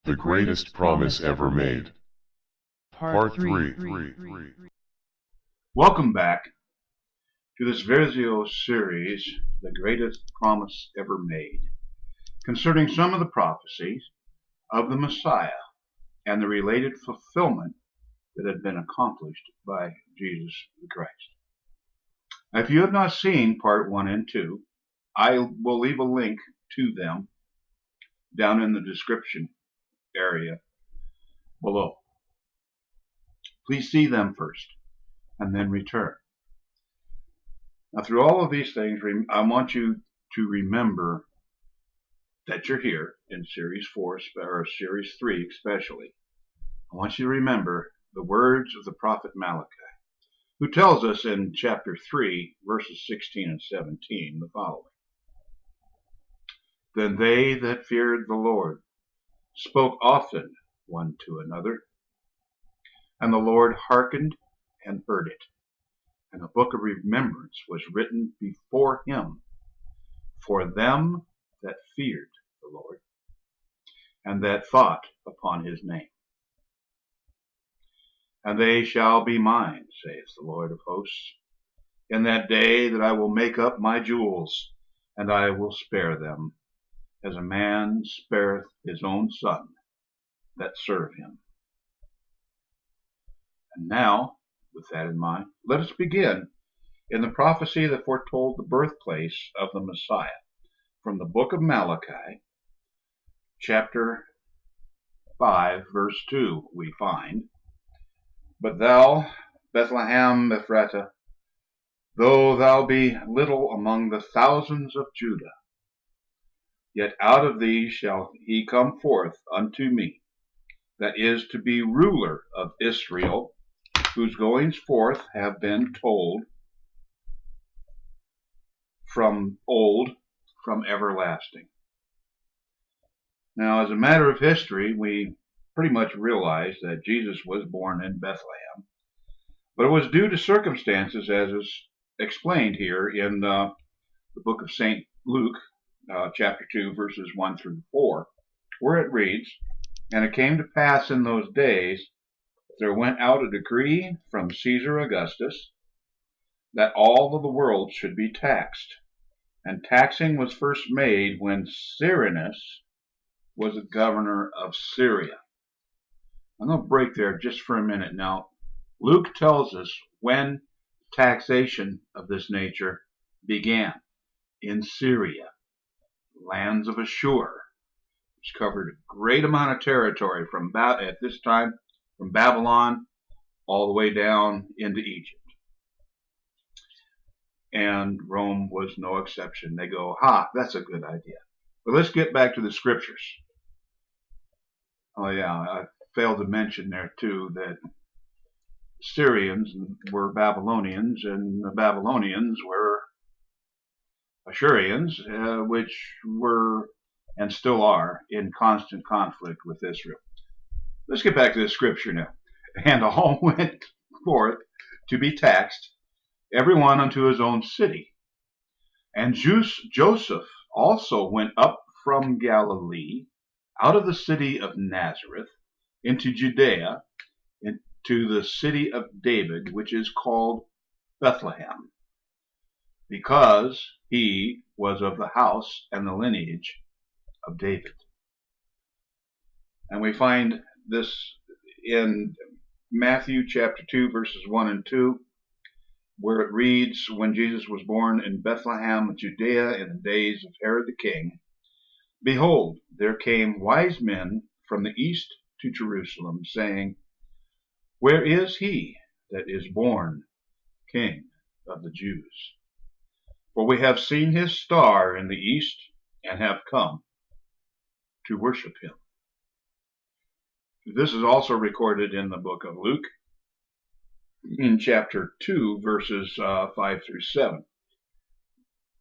The Greatest Promise Ever Made. Part 3. Welcome back to this video series, The Greatest Promise Ever Made, concerning some of the prophecies of the Messiah and the related fulfillment that had been accomplished by Jesus the Christ. Now, if you have not seen part 1 and 2, I will leave a link to them down in the description area below. Please see them first and then return. Now, through all of these things, I want you to remember that you're here in Series 4, or Series 3 especially. I want you to remember the words of the prophet Malachi, who tells us in chapter 3, verses 16 and 17, the following. Then they that feared the Lord spoke often one to another, and the Lord hearkened and heard it. And a book of remembrance was written before him for them that feared the Lord, and that thought upon his name. And they shall be mine, saith the Lord of hosts, in that day that I will make up my jewels, and I will spare them, as a man spareth his own son that serve him. And now, with that in mind, let us begin in the prophecy that foretold the birthplace of the Messiah. From the book of Malachi, chapter 5, verse 2, we find, But thou, Bethlehem Ephratah, though thou be little among the thousands of Judah, yet out of thee shall he come forth unto me, that is to be ruler of Israel, whose goings forth have been told from old, from everlasting. Now, as a matter of history, we pretty much realize that Jesus was born in Bethlehem, but it was due to circumstances, as is explained here in the book of St. Luke, chapter 2, verses 1 through 4, where it reads, And it came to pass in those days, there went out a decree from Caesar Augustus, that all of the world should be taxed. And taxing was first made when Cyrenius was the governor of Syria. I'm going to break there just for a minute. Now, Luke tells us when taxation of this nature began in Syria, lands of Ashur, which covered a great amount of territory at this time, from Babylon all the way down into Egypt. And Rome was no exception. They go, that's a good idea. But let's get back to the scriptures. Oh yeah, I failed to mention there too that Syrians were Babylonians, and the Babylonians were Ashurians, which were and still are in constant conflict with Israel. Let's get back to the scripture now. And all went forth to be taxed, every one unto his own city. And Joseph also went up from Galilee, out of the city of Nazareth, into Judea, into the city of David, which is called Bethlehem, because he was of the house and the lineage of David. And we find this in Matthew chapter 2, verses 1 and 2, where it reads, When Jesus was born in Bethlehem of Judea in the days of Herod the king, behold, there came wise men from the east to Jerusalem, saying, Where is he that is born King of the Jews? For we have seen his star in the east, and have come to worship him. This is also recorded in the book of Luke, in chapter 2, verses 5 through 7.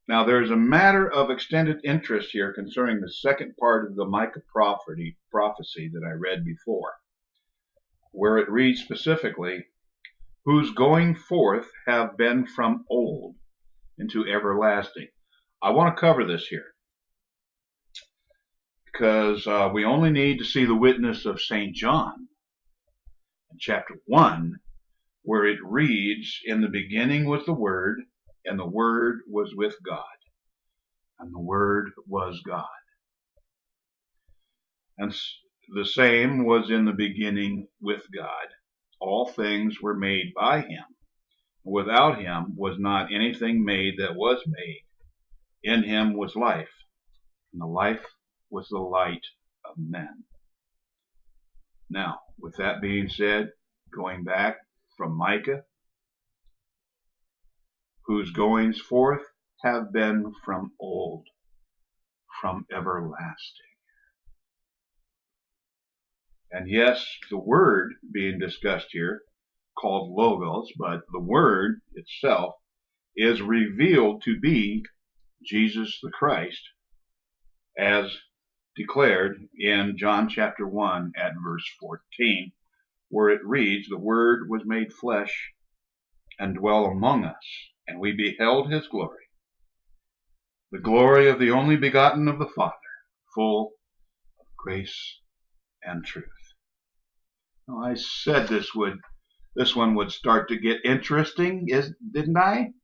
Now, there is a matter of extended interest here concerning the second part of the Micah prophecy that I read before, where it reads specifically, Whose going forth have been from old into everlasting. I want to cover this here, because we only need to see the witness of St. John in chapter 1, where it reads, "In the beginning was the Word, and the Word was with God, and the Word was God. And the same was in the beginning with God. All things were made by him. Without him was not anything made that was made. In him was life, and the life was the light of men." Now, with that being said, going back from Micah, "Whose goings forth have been from old, from everlasting." And yes, the word being discussed here, called Logos, but the word itself is revealed to be Jesus the Christ, as declared in John chapter 1 at verse 14, where it reads, "The Word was made flesh and dwelt among us, and we beheld his glory, the glory of the only begotten of the Father, full of grace and truth." Now, I said this one would start to get interesting, didn't I?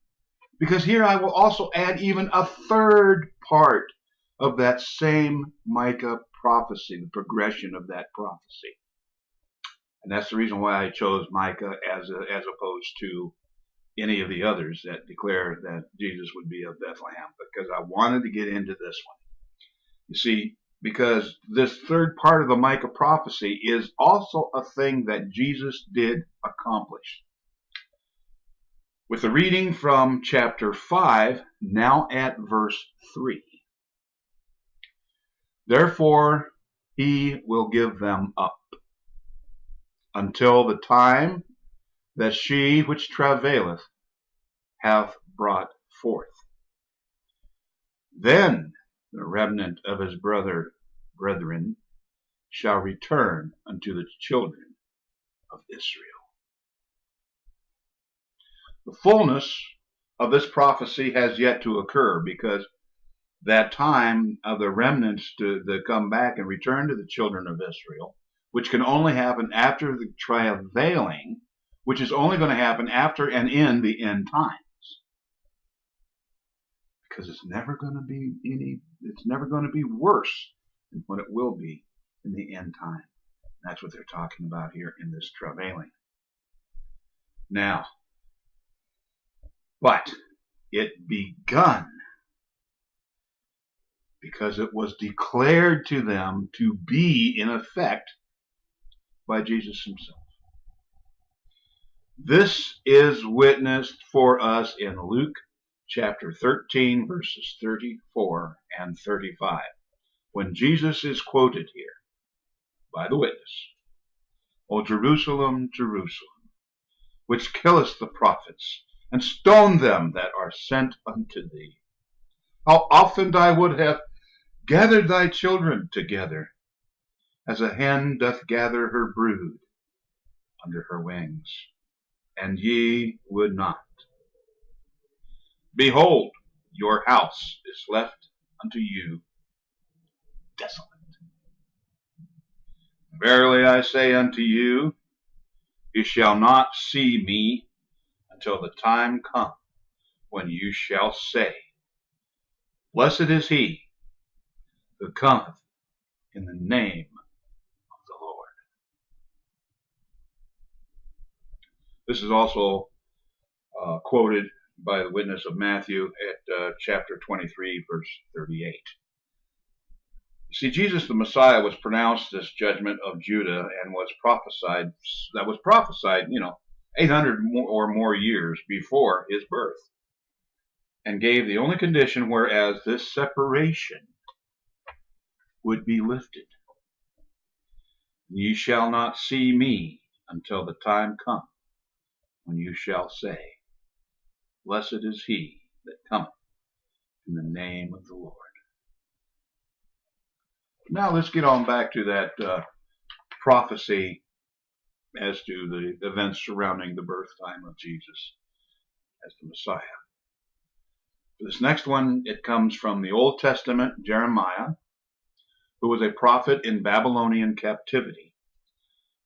Because here I will also add even a third part of that same Micah prophecy, the progression of that prophecy. And that's the reason why I chose Micah as opposed to any of the others that declare that Jesus would be of Bethlehem, because I wanted to get into this one. You see, because this third part of the Micah prophecy is also a thing that Jesus did accomplish. With the reading from chapter 5, now at verse 3. "Therefore he will give them up until the time that she which travaileth hath brought forth. Then the remnant of his brethren shall return unto the children of Israel." The fullness of this prophecy has yet to occur, because that time of the remnants to come back and return to the children of Israel, which can only happen after the travailing, which is only going to happen after and in the end times. Because it's never going to be worse than what it will be in the end time. That's what they're talking about here in this travailing. Now, but it begun because it was declared to them to be in effect by Jesus himself. This is witnessed for us in Luke chapter 13, verses 34 and 35, when Jesus is quoted here by the witness, "O Jerusalem, Jerusalem, which killest the prophets, and stone them that are sent unto thee. How often I would have gathered thy children together, as a hen doth gather her brood under her wings, and ye would not. Behold, your house is left unto you desolate. Verily I say unto you, you shall not see me until the time come when you shall say, Blessed is he who cometh in the name of the Lord." This is also quoted by the witness of Matthew at chapter 23, verse 38. You see, Jesus the Messiah was pronounced this judgment of Judah and was prophesied, 800 or more years before his birth, and gave the only condition whereas this separation would be lifted. "Ye shall not see me until the time come when you shall say, Blessed is he that cometh in the name of the Lord." Now let's get on back to that prophecy as to the events surrounding the birth time of Jesus as the Messiah. For this next one, it comes from the Old Testament, Jeremiah, who was a prophet in Babylonian captivity,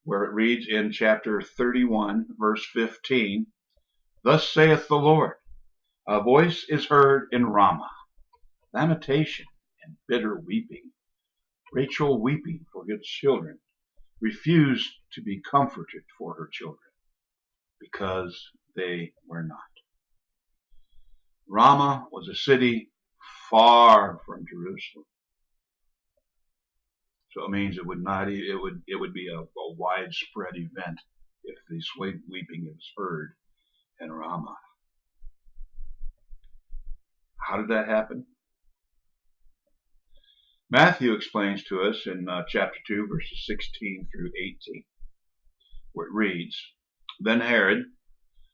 where it reads in chapter 31, verse 15, "Thus saith the Lord, a voice is heard in Ramah, lamentation and bitter weeping, Rachel weeping for her children, refused to be comforted for her children, because they were not." Ramah was a city far from Jerusalem. So it means it would be a widespread event if the sweet weeping is heard in Ramah. How did that happen? Matthew explains to us in chapter 2, verses 16 through 18, where it reads, "Then Herod,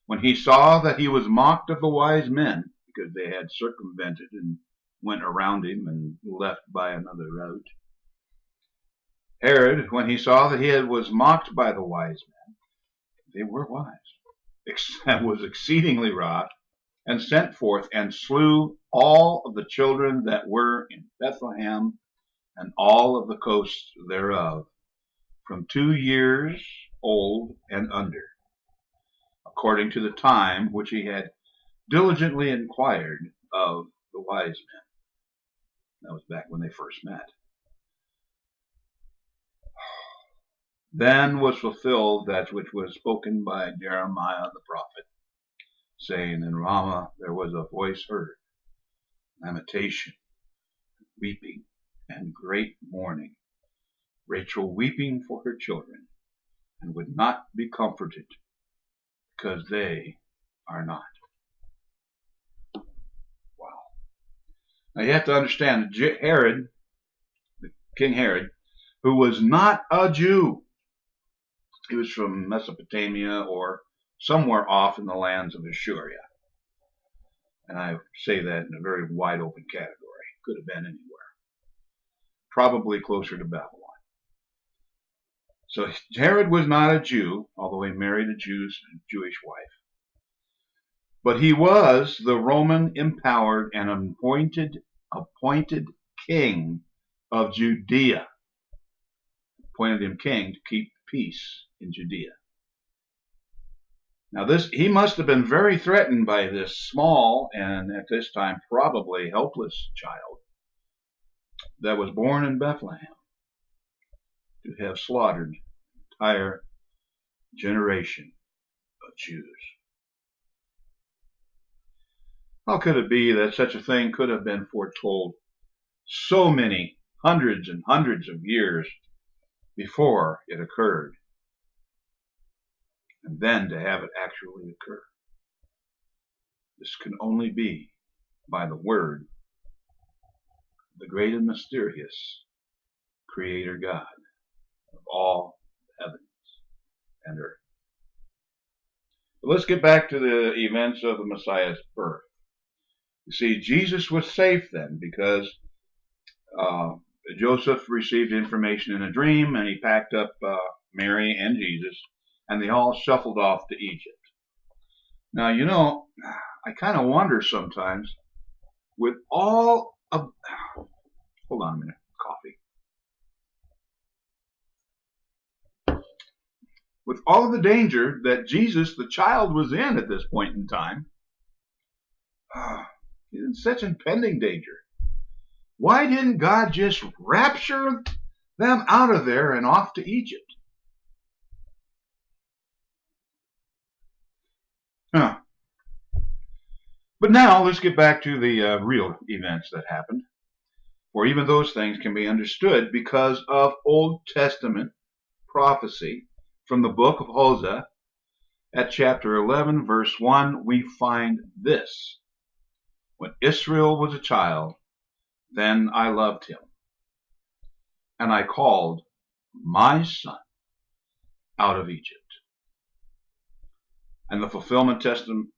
when he saw that he was mocked of the wise men, because they had circumvented and went around him and left by another route, Herod, when he saw that he was mocked by the wise men, they were wise, and was exceedingly wroth, and sent forth and slew all of the children that were in Bethlehem and all of the coasts thereof, from 2 years old and under, according to the time which he had diligently inquired of the wise men." That was back when they first met. "Then was fulfilled that which was spoken by Jeremiah the prophet, saying, In Ramah there was a voice heard, lamentation, weeping, and great mourning, Rachel weeping for her children, and would not be comforted, because they are not." Wow. Now you have to understand, Herod, King Herod, who was not a Jew, he was from Mesopotamia or somewhere off in the lands of Assyria. And I say that in a very wide open category. Could have been anywhere. Probably closer to Babylon. So Herod was not a Jew, although he married a Jewish wife. But he was the Roman empowered and appointed king of Judea. Appointed him king to keep peace in Judea. Now he must have been very threatened by this small and at this time probably helpless child that was born in Bethlehem to have slaughtered an entire generation of Jews. How could it be that such a thing could have been foretold so many hundreds and hundreds of years before it occurred, and then to have it actually occur? This can only be by the word of the great and mysterious Creator God of all heavens and earth. But let's get back to the events of the Messiah's birth. You see, Jesus was safe then because Joseph received information in a dream, and he packed up Mary and Jesus, and they all shuffled off to Egypt. Now, you know, I kind of wonder sometimes, with all of... Hold on a minute, coffee. With all of the danger that Jesus, the child, was in at this point in time, he's in such impending danger. Why didn't God just rapture them out of there and off to Egypt? But now let's get back to the real events that happened. For even those things can be understood because of Old Testament prophecy. From the book of Hosea, at chapter 11, verse 1, we find this. When Israel was a child, then I loved him, and I called my son out of Egypt. And the fulfillment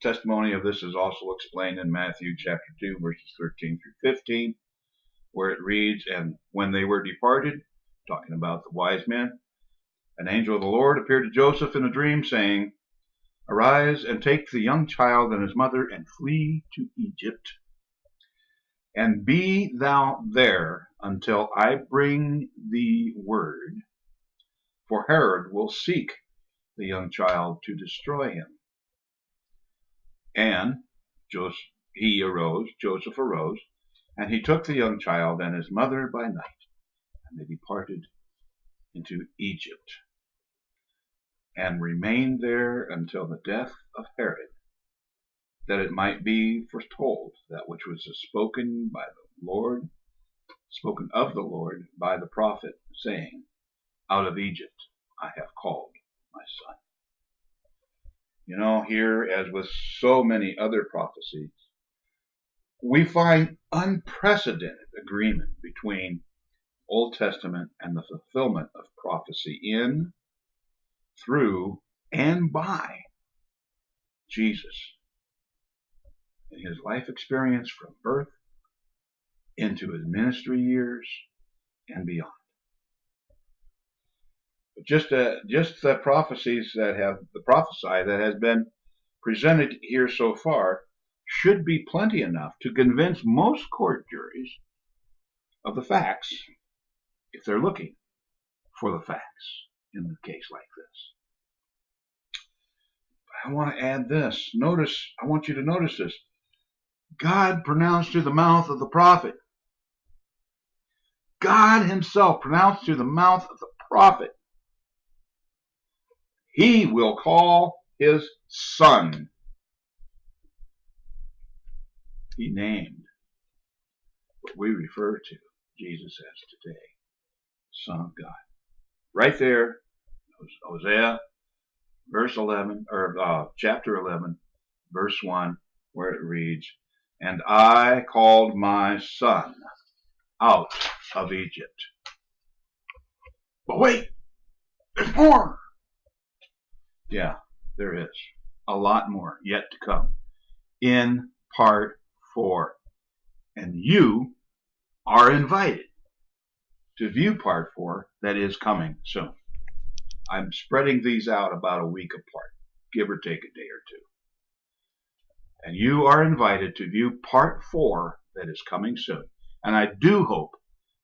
testimony of this is also explained in Matthew chapter 2, verses 13 through 15, where it reads, And when they were departed, talking about the wise men, an angel of the Lord appeared to Joseph in a dream, saying, Arise and take the young child and his mother and flee to Egypt, And be thou there until I bring thee word, for Herod will seek the young child to destroy him. And Joseph arose, and he took the young child and his mother by night, and they departed into Egypt, and remained there until the death of Herod, that it might be foretold that which was spoken of the Lord by the prophet, saying, Out of Egypt I have called my son. You know, here, as with so many other prophecies, we find unprecedented agreement between Old Testament and the fulfillment of prophecy in, through, and by Jesus in his life experience from birth into his ministry years and beyond. But just the prophecies that have the prophesy that has been presented here so far should be plenty enough to convince most court juries of the facts, if they're looking for the facts in a case like this. I want to add this. I want you to notice this. God pronounced through the mouth of the prophet. God himself pronounced through the mouth of the prophet. He will call his son. He named what we refer to Jesus as today, Son of God. Right there, Hosea, chapter 11, verse 1, where it reads, And I called my son out of Egypt. But wait, there's more. Yeah, there is a lot more yet to come in part 4. And you are invited to view part 4 that is coming soon. I'm spreading these out about a week apart, give or take a day or two. And you are invited to view part 4 that is coming soon. And I do hope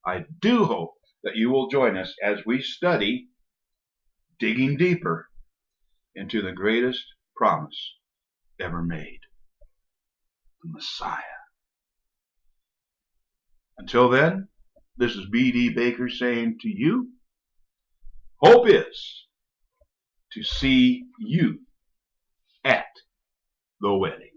that you will join us as we study, digging deeper into the greatest promise ever made, the Messiah. Until then, this is B.D. Baker saying to you, hope is to see you at the wedding.